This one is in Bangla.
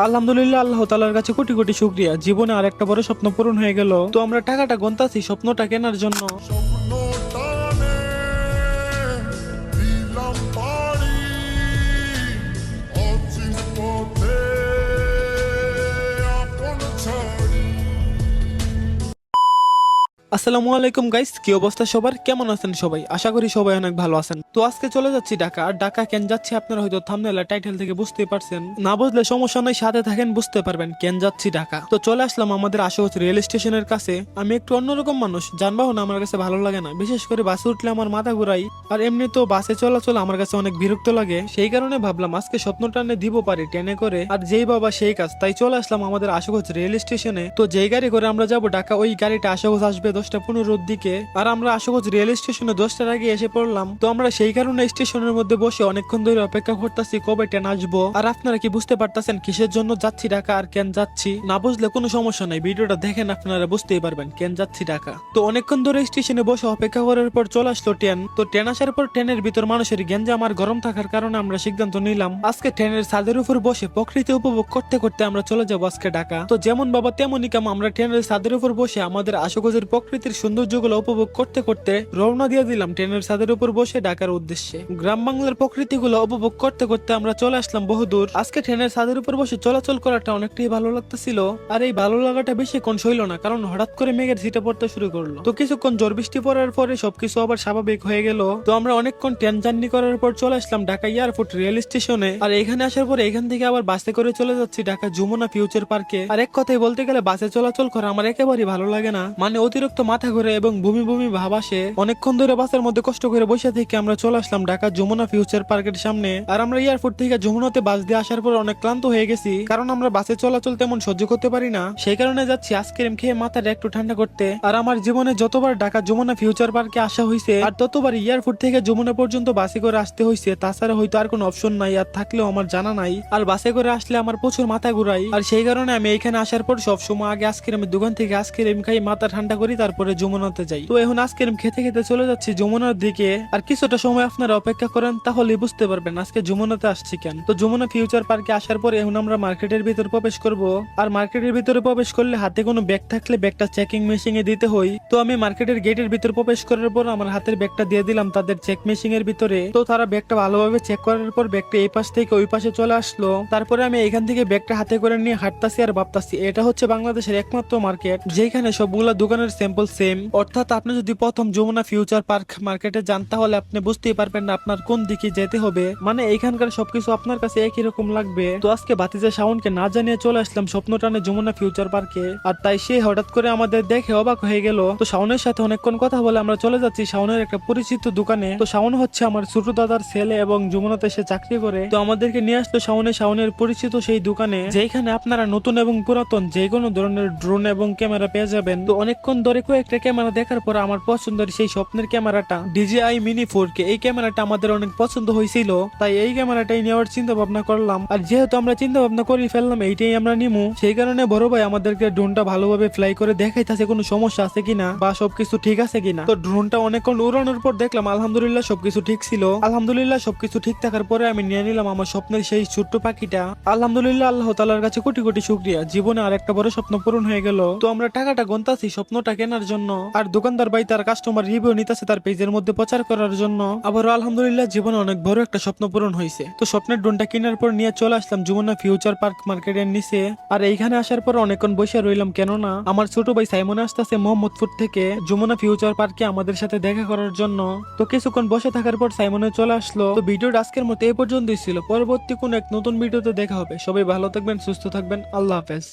আলহামদুলিল্লাহ, আল্লাহ তাআলার কাছে কোটি কোটি শুকরিয়া। জীবনে আরেকটা বড় স্বপ্ন পূরণ হয়ে গেল। তো আমরা টাকাটা গুনতাছি স্বপ্নটা কেনার জন্য। স্বপ্নটানে দিলাম পাড়ি অচিন পথে আপন ছাড়ি। আসসালামু আলাইকুম গাইস, কি অবস্থা সবার? কেমন আছেন সবাই? আশা করি সবাই অনেক ভালো আছেন। তো আজকে চলে যাচ্ছি ঢাকা। আর ঢাকা কেন যাচ্ছি আপনারা হয়তো থাম্বনেল আর টাইটেল থেকে বুঝতেই পারছেন। না বুঝলে সমস্যা নাই, সাথে থাকেন, বুঝতে পারবেন কেন যাচ্ছি ঢাকা। তো চলে আসলাম আমাদের আশুগঞ্জ রেল স্টেশনের কাছে। আমি একটু অন্যরকম মানুষ, যানবাহন আমার কাছে ভালো লাগে না, বিশেষ করে বাসে উঠলে আমার মাথা ঘুরাই। আর এমনি তো বাসে চলাচল আমার কাছে অনেক বিরক্ত লাগে। সেই কারণে ভাবলাম আজকে স্বপ্ন টানে দিব পারি ট্রেনে করে। আর যেই বাবা সেই কাজ, তাই চলে আসলাম আমাদের আশুগঞ্জ রেল স্টেশনে। তো যেই গাড়ি করে আমরা যাবো ঢাকা, ওই গাড়িটা আশুগঞ্জ আসবে 10:15 দিকে। আর আমরা আশুগঞ্জ রেল স্টেশনে 10টার আগে এসে পড়লাম। তো আমরা সেই কারণে স্টেশনের মধ্যে বসে অনেকক্ষণ ধরে অপেক্ষা করতেছি কবে ট্রেন আসবো। আর আপনারা কি বুঝতে পারতেছেন কিসের জন্য যাচ্ছি ঢাকা আর কেন যাচ্ছি? না বুঝলে কোনো সমস্যা নাই, ভিডিওটা দেখেন, আপনারা বুঝতেই পারবেন কেন যাচ্ছি ঢাকা। তো অনেকক্ষণ ধরে স্টেশনে বসে অপেক্ষা করার পর চলে আসলো ট্রেন। তো ট্রেন আসার পর ট্রেনের ভিতর মানুষের গ্যাঞ্জাম আর গরম থাকার কারণে আমরা সিদ্ধান্ত নিলাম আজকে ট্রেনের ছাদের উপর বসে প্রকৃতি উপভোগ করতে করতে আমরা চলে যাবো আজকে ঢাকা। তো যেমন বাবা তেমনই কাম, আমরা ট্রেনের ছাদের উপর বসে আমাদের আশুগঞ্জের প্রকৃতির সৌন্দর্যগুলো উপভোগ করতে করতে রওনা দিয়ে দিলাম ট্রেনের ছাদের উপর বসে ঢাকার উদ্দেশ্যে। গ্রাম বাংলার প্রকৃতিগুলো উপভোগ করতে করতে আমরা চলে আসলাম বহুদূর। আজকে ট্রেনের ছাদের উপর বসে চলাচল করাটা অনেকটাই ভালো লাগতেছিল। আর এই ভালো লাগাটা বেশিক্ষণ সইল না, কারণ হঠাৎ করে মেঘের ছিটে পড়তে শুরু করলো। তো কিছুক্ষণ ঝড় বৃষ্টি পড়ার পরে সবকিছু আবার স্বাভাবিক হয়ে গেল। তো আমরা অনেকক্ষণ ট্রেন জার্নি করার পর চলে আসলাম ঢাকা এয়ারপোর্ট রেল স্টেশনে। আর এখানে আসার পরে এখান থেকে আবার বাসে করে চলে যাচ্ছি ঢাকা যমুনা ফিউচার পার্কে। আর এক কথায় বলতে গেলে বাসে চলাচল করা আমার একেবারেই ভালো লাগে না, মানে অতিরিক্ত মাথা ঘুরে এবং ভূমি ভূমি ভাব আসে। অনেকক্ষণ ধরে বাসের মধ্যে কষ্ট করে বসে থেকে আমরা চলে আসলাম ঢাকা যমুনা ফিউচার পার্কের সামনে। আর আমরা এয়ারপোর্ট থেকে যমুনাতে বাস দিয়ে আসার পর অনেক ক্লান্ত হয়ে গেছি, কারণ আমরা বাসে চলাচল তেমন সহ্য করতে পারি না। সেই কারণে যাচ্ছি আইসক্রিম খেয়ে মাথাটা একটু ঠান্ডা করতে। আর আমার জীবনে যতবার ঢাকা যমুনা ফিউচার পার্কে আসা হয়েছে, আর ততবার এয়ারপোর্ট থেকে যমুনা পর্যন্ত বাসে করে আসতে হয়েছে। তাছাড়া হয়তো আর কোনো অপশন নাই, আর থাকলেও আমার জানা নাই। আর বাসে করে আসলে আমার প্রচুর মাথা ঘুরাই। আর সেই কারণে আমি এখানে আসার পর সবসময় আগে আইসক্রিমের দোকান থেকে আইসক্রিম খাই, মাথা ঠান্ডা করি, তারপরে যমুনাতে যাই। তো এখন আইসক্রিম খেতে খেতে চলে যাচ্ছি যমুনার দিকে। আর কিছুটা সময় আপনারা অপেক্ষা করেন, তাহলে বুঝতে পারবেন আজকে যমুনাতে আসছি কেন। তো যমুনা ফিউচার পার্কে আসার পর এখন আমরা মার্কেটের ভিতর প্রবেশ করব। আর মার্কেটের ভিতরে প্রবেশ করলে হাতে কোনো ব্যাগ থাকলে ব্যাগটা চেকিং মেশিনে দিতে হয়। তো আমি মার্কেটের গেটের ভিতর প্রবেশ করার পর আমার হাতের ব্যাগটা দিয়ে দিলাম তাদের চেক মেশিন এর ভিতরে। তো তারা ব্যাগটা ভালোভাবে চেক করার পর ব্যাগটা এই পাশ থেকে ওই পাশে চলে আসলো। তারপরে আমি এখান থেকে ব্যাগটা হাতে করে নিয়ে হাঁটতাছি আর ভাবতাছি এটা হচ্ছে বাংলাদেশের একমাত্র মার্কেট যেখানে সবগুলা দোকানের স্যাম্পল সেম। অর্থাৎ আপনি যদি প্রথম যমুনা ফিউচার পার্ক মার্কেটে যান, তাহলে আপনি বুঝতেই পারবেন না আপনার কোন দিকে যেতে হবে, মানে এইখানকার সবকিছু আপনার কাছে একই রকম লাগবে। তো আজকে বাতিজা শাওনকে না জানিয়ে চলে আসলাম স্বপ্ন টানে যমুনা ফিউচার পার্কে। আর তাই সে হঠাৎ করে আমাদের দেখে অবাক হয়ে গেল। তো শাওনের সাথে অনেকক্ষণ কথা বলে আমরা চলে যাচ্ছি শাওনের একটা পরিচিত দোকানে। তো শাওন হচ্ছে আমার ছোট দাদার ছেলে এবং যমুনাতে সে চাকরি করে। তো আমাদেরকে নিয়ে আসলো শাওনের পরিচিত সেই দোকানে, যেখানে আপনারা নতুন এবং পুরাতন যে কোনো ধরনের ড্রোন এবং ক্যামেরা পেয়ে যাবেন। তো অনেকক্ষণ ধরে কয়েকটা ক্যামেরা দেখার পর আমার পছন্দের সেই স্বপ্নের ক্যামেরাটা DJI Mini 4K, এই ক্যামেরাটা আমাদের অনেক পছন্দ হয়েছিল, তাই এই ক্যামেরাটাই নেওয়ার চিন্তা ভাবনা করলাম। আর যেহেতু আমরা চিন্তা ভাবনা করে ফেললাম এইটাই আমরা নিমু, সেই কারণে বড় ভাই আমাদেরকে ড্রোনটা ভালোভাবে ফ্লাই করে দেখাইতেছে কোনো সমস্যা আছে কিনা বা সবকিছু ঠিক আছে কিনা। তো ড্রোনটা অনেকক্ষণ উড়ানোর পর দেখলাম আলহামদুলিল্লাহ সবকিছু ঠিক ছিল। আলহামদুলিল্লাহ সবকিছু ঠিক থাকার পরে আমি নিয়ে নিলাম আমার স্বপ্নের সেই ছোট্ট পাখিটা। আলহামদুলিল্লাহ, আল্লাহ তাআলার কাছে কোটি কোটি শুকরিয়া। জীবনে আরেকটা বড় স্বপ্ন পূরণ হয়ে গেল। তো আমরা টাকাটা গুনতাছি স্বপ্নটা কেনার জন্য। আর দোকানদার ভাই তার কাস্টমার রিভিউ নিতেছে তার পেজের মধ্যে প্রচার করার জন্য। আবারও আলহামদুলিল্লাহ জীবনে অনেক বড় একটা স্বপ্ন পূরণ হয়েছে। তো স্বপ্নের ড্রোনটা কেনার পর নিয়ে চলে আসলাম যমুনা ফিউচার পার্ক মার্কেটের নিচে। আর এইখানে আসার পর অনেকক্ষণ বসে রইলাম, কেননা আমার ছোট ভাই সাইমন আসতেছে মোহাম্মদপুর থেকে যমুনা ফিউচার পার্কে আমাদের সাথে দেখা করার জন্য। তো কিছুক্ষণ বসে থাকার পর সাইমনে চলে আসলো। তো ভিডিওটা আজকের মতো এই পর্যন্তই ছিল। পরবর্তী কোন এক নতুন ভিডিওতে দেখা হবে। সবাই ভালো থাকবেন, সুস্থ থাকবেন, আল্লাহ হাফেজ।